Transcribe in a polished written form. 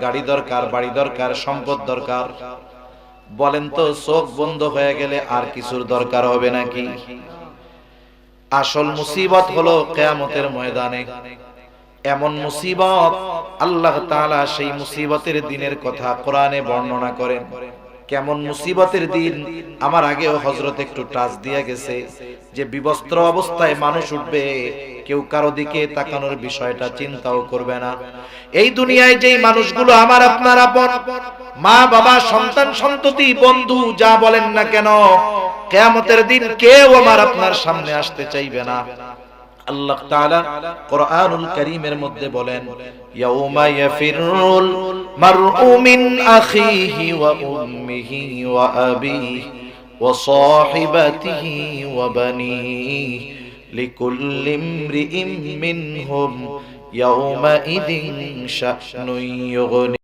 গাড়ি দরকার, বাড়ি দরকার, সম্পদ দরকার। বলেন তো চোখ বন্ধ হয়ে গেলে আর কিছুর দরকার হবে নাকি? আসল মুসিবত হলো কিয়ামতের ময়দানে এমন মুসিবত, আল্লাহ তাআলা সেই মুসিবতের দিনের কথা কোরআনে বর্ণনা করেন। কেমন মুসিবতের দিন? আমার আগেও হযরত একটু টাচ দিয়ে গেছে যে বিবস্ত্র অবস্থায় মানুষ উঠবে, কেউ কারো দিকে তাকানোর বিষয়টা চিন্তাও করবে না। এই দুনিয়ায় যেই মানুষগুলো আমার আপনার আপন, মা বাবা, সন্তান সন্ততি, বন্ধু, যা বলেন না কেন, কিয়ামতের দিন কেউ আমার আপনার সামনে আসতে চাইবে না। আল্লাহ তাআলা কোরআনুল কারীমের মধ্যে বলেন, ইয়াউমা ইয়াফিরুল মারউ মিন আখিহি ওয়া উম্মিহি ওয়া আবিহি ওয়া সাহিবাতিহি ওয়া বানিহি লিকুল্লি ইমরিইম মিনহুম ইয়াউমা ইযিন শা'নুন ইউগনি।